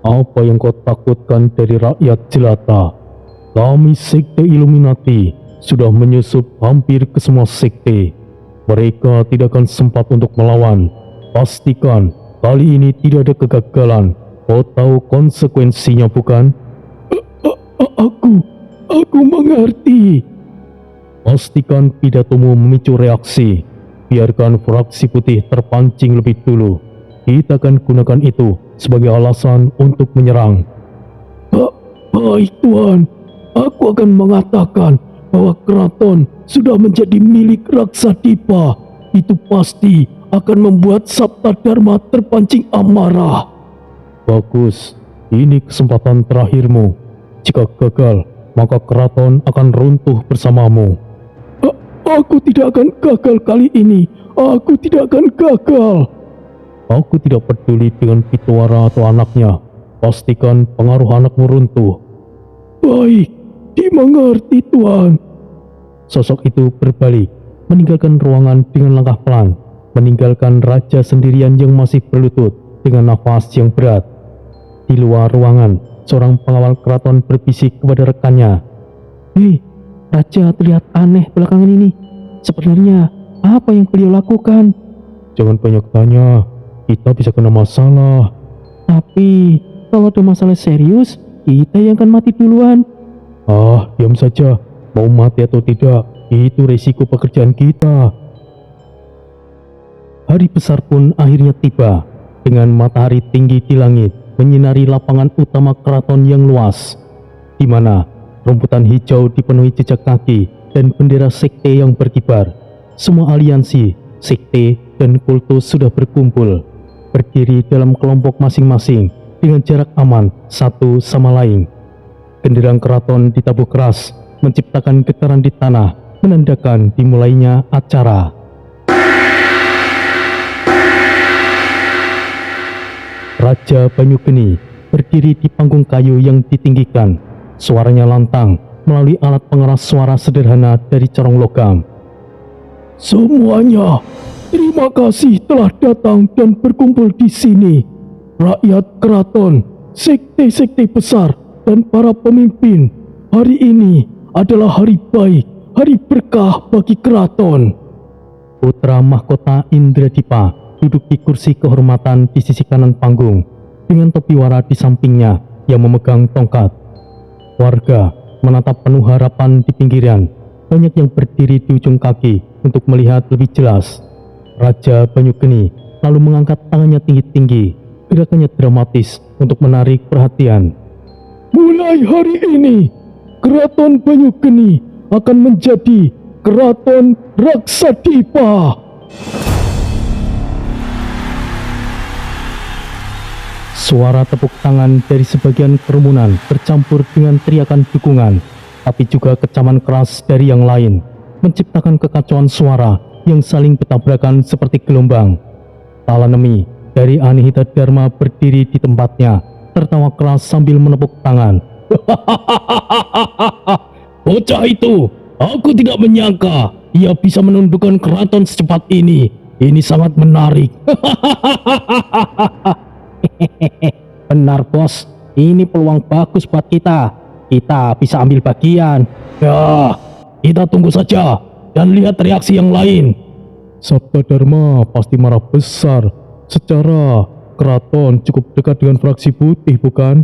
Apa yang kau takutkan dari rakyat jelata? Kami sekte Illuminati sudah menyusup hampir ke semua sekte. Mereka tidak akan sempat untuk melawan. Pastikan kali ini tidak ada kegagalan. Kau tahu konsekuensinya bukan? Aku mengerti. Pastikan pidatomu memicu reaksi. Biarkan fraksi putih terpancing lebih dulu. Kita akan gunakan itu sebagai alasan untuk menyerang. Baik Tuan, aku akan mengatakan bahwa keraton sudah menjadi milik Raksadipa. Itu pasti akan membuat Sabta Dharma terpancing amarah. Bagus, ini kesempatan terakhirmu. Jika gagal, maka keraton akan runtuh bersamamu. Aku tidak akan gagal kali ini. Aku tidak akan gagal. Aku tidak peduli dengan Pitawara atau anaknya. Pastikan pengaruh anakmu runtuh. Baik, Dimengerti, Tuan. Sosok itu berbalik, meninggalkan ruangan dengan langkah pelan, meninggalkan raja sendirian yang masih berlutut dengan nafas yang berat. Di luar ruangan, seorang pengawal keraton berbisik kepada rekannya. "Hei, raja terlihat aneh belakangan ini. Sebenarnya apa yang beliau lakukan?" "Jangan banyak tanya, kita bisa kena masalah." "Tapi kalau ada masalah serius, kita yang akan mati duluan." "Ah, diam saja. Mau mati atau tidak, itu resiko pekerjaan kita." Hari besar pun akhirnya tiba, dengan matahari tinggi di langit menyinari lapangan utama keraton yang luas, di mana rumputan hijau dipenuhi jejak kaki dan bendera sekte yang berkibar. Semua aliansi, sekte, dan kultus sudah berkumpul, berdiri dalam kelompok masing-masing dengan jarak aman satu sama lain. Genderang keraton ditabuh keras, menciptakan getaran di tanah, menandakan dimulainya acara. Raja Banyugeni berdiri di panggung kayu yang ditinggikan. Suaranya lantang melalui alat pengeras suara sederhana dari corong logam. "Semuanya, terima kasih telah datang dan berkumpul di sini. Rakyat keraton, sekte-sekte besar, dan para pemimpin. Hari ini adalah hari baik, hari berkah bagi keraton." Putra mahkota Indradipa duduk di kursi kehormatan di sisi kanan panggung, dengan topi wara di sampingnya yang memegang tongkat. Warga menatap penuh harapan di pinggiran, banyak yang berdiri di ujung kaki untuk melihat lebih jelas. Raja Banyugeni lalu mengangkat tangannya tinggi-tinggi, gerakannya dramatis untuk menarik perhatian. "Mulai hari ini, Keraton Banyugeni akan menjadi Keraton Raksadipa." Suara tepuk tangan dari sebagian kerumunan bercampur dengan teriakan dukungan, tapi juga kecaman keras dari yang lain, menciptakan kekacauan suara yang saling bertabrakan seperti gelombang. Talanemi dari Anihita Dharma berdiri di tempatnya, tertawa keras sambil menepuk tangan. "Bocah itu, aku tidak menyangka ia bisa menundukkan keraton secepat ini. Ini sangat menarik." "Benar, bos. Ini peluang bagus buat kita. Kita bisa ambil bagian." "Ya, kita tunggu saja dan lihat reaksi yang lain." Sabda Dharma pasti marah besar. Secara keraton cukup dekat dengan fraksi putih, bukan?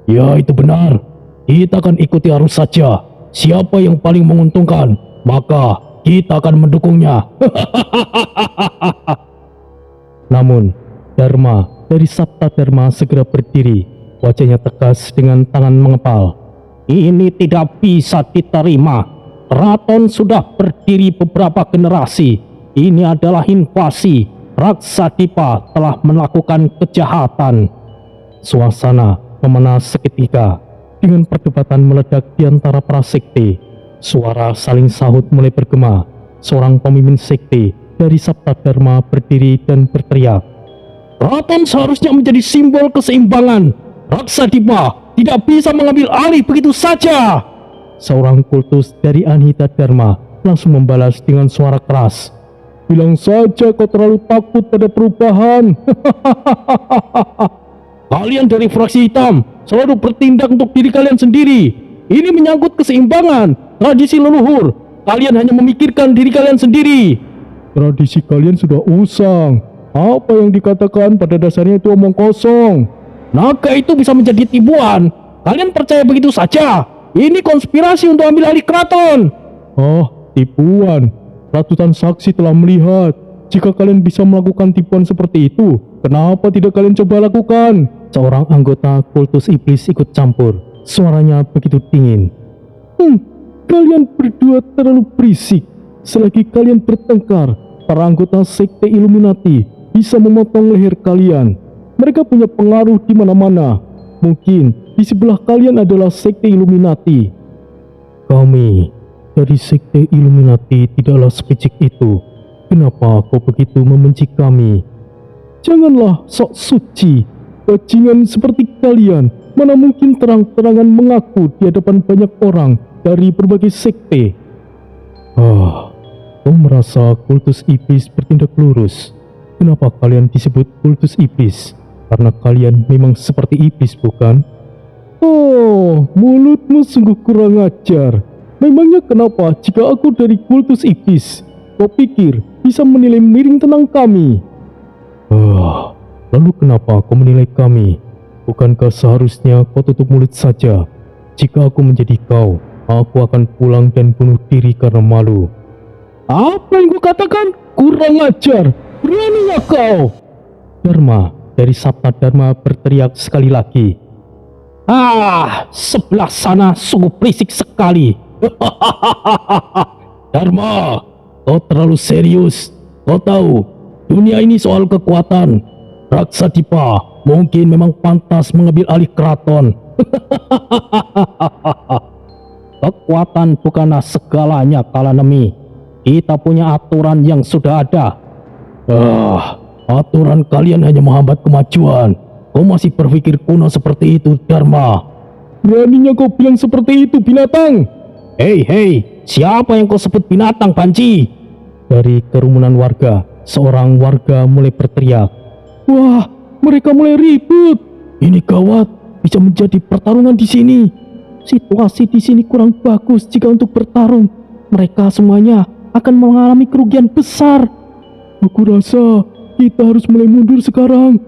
"Ya, itu benar. Kita akan ikuti arus saja. Siapa yang paling menguntungkan, maka kita akan mendukungnya." Namun Dharma dari Sabta Dharma segera berdiri, wajahnya tegas dengan tangan mengepal. "Ini tidak bisa diterima. Keraton sudah berdiri beberapa generasi. Ini adalah invasi. Raksadipa telah melakukan kejahatan." Suasana memanas seketika, dengan perdebatan meledak di antara para sekte. Suara saling sahut mulai bergema. Seorang pemimpin sekte dari Sabta Dharma berdiri dan berteriak, "Keraton seharusnya menjadi simbol keseimbangan. Raksadipa tidak bisa mengambil alih begitu saja." Seorang kultus dari Anihita Dharma langsung membalas dengan suara keras, "Bilang saja kau terlalu takut pada perubahan." "Kalian dari fraksi hitam selalu bertindak untuk diri kalian sendiri. Ini menyangkut keseimbangan, tradisi leluhur. Kalian hanya memikirkan diri kalian sendiri." "Tradisi kalian sudah usang. Apa yang dikatakan pada dasarnya itu omong kosong." "Naga itu bisa menjadi tipuan. Kalian percaya begitu saja? Ini konspirasi untuk ambil alih keraton." "Oh, tipuan. Ratusan saksi telah melihat. Jika kalian bisa melakukan tipuan seperti itu, kenapa tidak kalian coba lakukan?" Seorang anggota kultus iblis ikut campur. Suaranya begitu dingin. Kalian berdua terlalu berisik. Selagi kalian bertengkar, para anggota sekte Illuminati bisa memotong leher kalian. Mereka punya pengaruh di mana-mana. Mungkin di sebelah kalian adalah sekte Illuminati." "Kami dari sekte Illuminati tidaklah sepicik itu. Kenapa kau begitu membenci kami?" "Janganlah sok suci. Bajingan seperti kalian mana mungkin terang-terangan mengaku di hadapan banyak orang dari berbagai sekte. Kau merasa kultus iblis bertindak lurus. Kenapa kalian disebut kultus iblis? Karena kalian memang seperti iblis, bukan? Oh, mulutmu sungguh kurang ajar. Memangnya kenapa jika aku dari kultus iblis? Kau pikir bisa menilai miring tentang kami? Lalu kenapa kau menilai kami? Bukankah seharusnya kau tutup mulut saja? Jika aku menjadi kau, aku akan pulang dan bunuh diri karena malu. Apa yang kau katakan? Kurang ajar! Beraninya kau! Dharma dari Sabta Dharma berteriak sekali lagi. Sebelah sana sungguh berisik sekali. Dharma, kau terlalu serius. Kau tahu, dunia ini soal kekuatan. Raksadipa mungkin memang pantas mengambil alih keraton. Kekuatan bukanlah segalanya, Kalanemi. Kita punya aturan yang sudah ada. Aturan kalian hanya menghambat kemajuan. Kau masih berpikir kuno seperti itu, Dharma. Beraninya kau bilang seperti itu, binatang. Hei, siapa yang kau sebut binatang, Banci? Dari kerumunan warga, seorang warga mulai berteriak. Wah, mereka mulai ribut. Ini gawat, bisa menjadi pertarungan di sini. Situasi di sini kurang bagus jika untuk bertarung. Mereka semuanya akan mengalami kerugian besar. Aku rasa kita harus mulai mundur sekarang.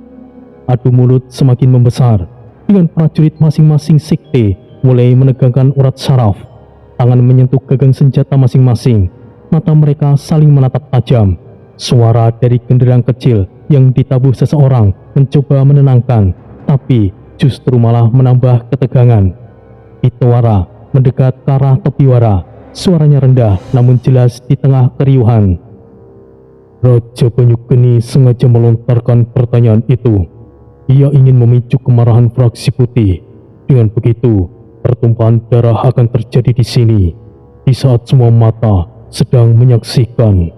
Adu mulut semakin membesar. Dengan prajurit masing-masing sekte mulai menegangkan urat saraf. Tangan menyentuh gagang senjata masing-masing. Mata mereka saling menatap tajam. Suara dari genderang kecil yang ditabuh seseorang mencoba menenangkan, tapi justru malah menambah ketegangan. Pitawara mendekat ke arah Topiwara. Suaranya rendah namun jelas di tengah keriuhan. Raja Banyugeni sengaja melontarkan pertanyaan itu. Ia ingin memicu kemarahan fraksi putih. Dengan begitu, pertumpahan darah akan terjadi di sini, di saat semua mata sedang menyaksikan.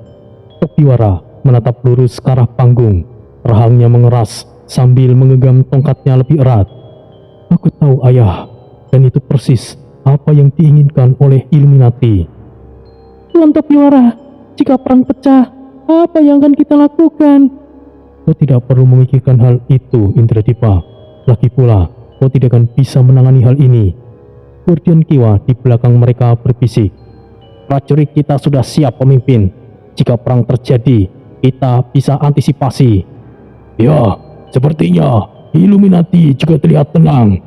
Topiwara menatap lurus ke arah panggung. Rahangnya mengeras sambil menggenggam tongkatnya lebih erat. Aku tahu, Ayah, dan itu persis apa yang diinginkan oleh Illuminati. Tuan Topiwara, jika perang pecah, apa yang akan kita lakukan? Kau tidak perlu memikirkan hal itu, Indradipa. Lagi pula, kau tidak akan bisa menangani hal ini. Guardian Kiwa di belakang mereka berbisik. Prajurit kita sudah siap, pemimpin. Jika perang terjadi, kita bisa antisipasi. Ya, sepertinya Illuminati juga terlihat tenang.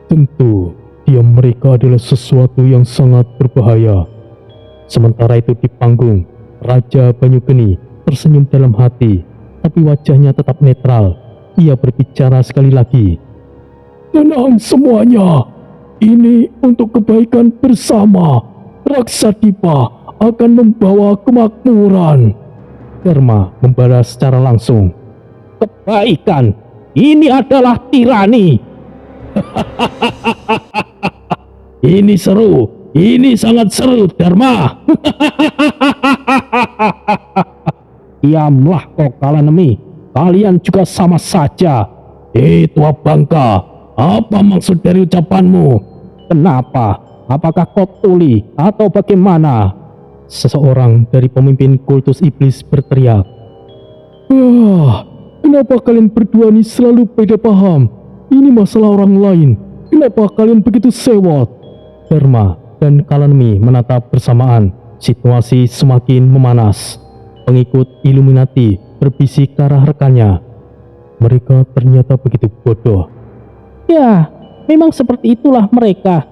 Tentu, diam mereka adalah sesuatu yang sangat berbahaya. Sementara itu di panggung, Raja Banyugeni tersenyum dalam hati, tapi wajahnya tetap netral. Ia berbicara sekali lagi. Tenang semuanya, ini untuk kebaikan bersama. Raksadipa akan membawa kemakmuran. Dharma membalas secara langsung. Kebaikan, ini adalah tirani. Ini seru, ini sangat seru, Dharma. Diamlah kau, Kalanemi. Kalian juga sama saja. Tua bangka, apa maksud dari ucapanmu? Kenapa? Apakah kau tuli atau bagaimana? Seseorang dari pemimpin kultus iblis berteriak. Kenapa kalian berdua ini selalu beda paham? Ini masalah orang lain. Kenapa kalian begitu sewot? Dharma dan Kalanemi menatap bersamaan. Situasi semakin memanas. Pengikut Illuminati berbisik ke arah rekannya. Mereka ternyata begitu bodoh. Ya, memang seperti itulah mereka.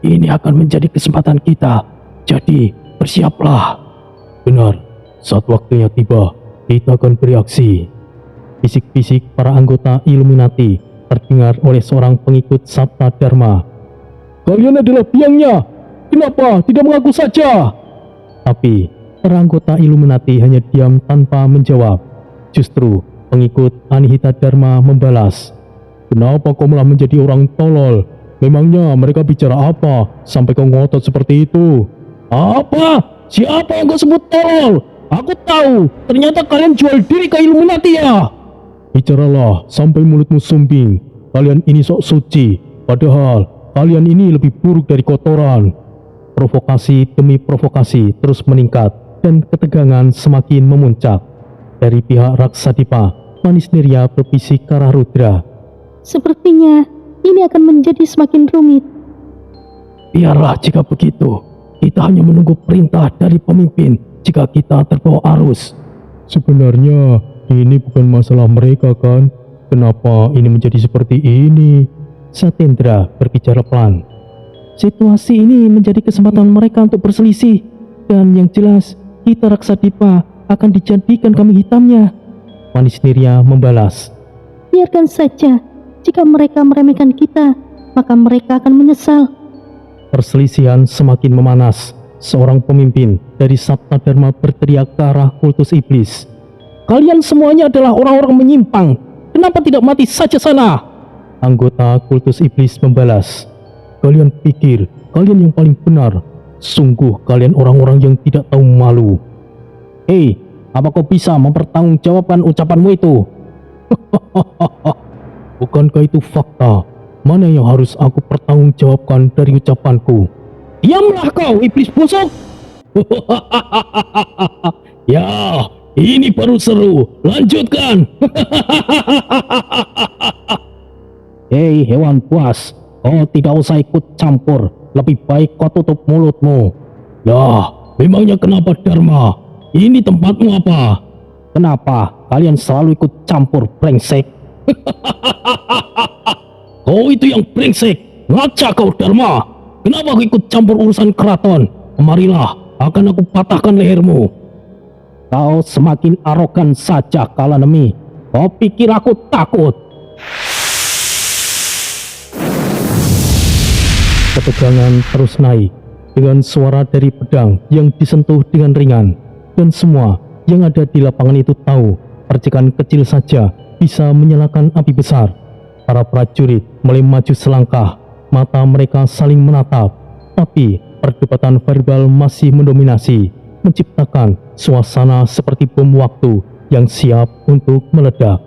Ini akan menjadi kesempatan kita. Jadi, bersiaplah. Benar, saat waktunya tiba, kita akan bereaksi. Bisik-bisik para anggota Illuminati terdengar oleh seorang pengikut Sabta Dharma. Kalian adalah biangnya. Kenapa tidak mengaku saja? Tapi para anggota Illuminati hanya diam tanpa menjawab. Justru pengikut Anihita Dharma membalas. Kenapa kau malah menjadi orang tolol? Memangnya mereka bicara apa sampai kau ngotot seperti itu? Apa? Siapa yang kau sebut tolol? Aku tahu, ternyata kalian jual diri ke Illuminati ya? Bicaralah sampai mulutmu sumbing. Kalian ini sok suci, padahal kalian ini lebih buruk dari kotoran. Provokasi demi provokasi terus meningkat dan ketegangan semakin memuncak. Dari pihak Raksadipa, Manis Nirya berbisik ke arah Rudra. Sepertinya ini akan menjadi semakin rumit. Biarlah jika begitu. Kita hanya menunggu perintah dari pemimpin jika kita terbawa arus. Sebenarnya ini bukan masalah mereka kan? Kenapa ini menjadi seperti ini? Satendra berbicara pelan. Situasi ini menjadi kesempatan mereka untuk berselisih. Dan yang jelas, kita Raksadipa akan dijadikan kambing hitamnya. Manis Nirya membalas. Biarkan saja. Jika mereka meremehkan kita, maka mereka akan menyesal. Perselisihan semakin memanas. Seorang pemimpin dari Sabta Dharma berteriak ke arah kultus iblis. Kalian semuanya adalah orang-orang menyimpang. Kenapa tidak mati saja sana? Anggota kultus iblis membalas. Kalian pikir kalian yang paling benar. Sungguh kalian orang-orang yang tidak tahu malu. Hei, apa kau bisa mempertanggungjawabkan ucapanmu itu? Bukankah itu fakta? Mana yang harus aku pertanggungjawabkan dari ucapanku? Diamlah kau, iblis busuk! Ya, ini baru seru. Lanjutkan! Hei hewan buas, kau tidak usah ikut campur. Lebih baik kau tutup mulutmu. Ya, memangnya kenapa Dharma? Ini tempatmu apa? Kenapa kalian selalu ikut campur, brengsek? Kau itu yang brengsek. Ngaca kau Dharma. Kenapa kau ikut campur urusan keraton? Kemarilah, akan aku patahkan lehermu. Kau semakin arogan saja Kalanemi. Kau pikir aku takut? Ketegangan terus naik dengan suara dari pedang yang disentuh dengan ringan. Dan semua yang ada di lapangan itu tahu percikan kecil saja bisa menyalakan api besar. Para prajurit mulai maju selangkah, mata mereka saling menatap, tapi perdebatan verbal masih mendominasi, menciptakan suasana seperti bom waktu yang siap untuk meledak.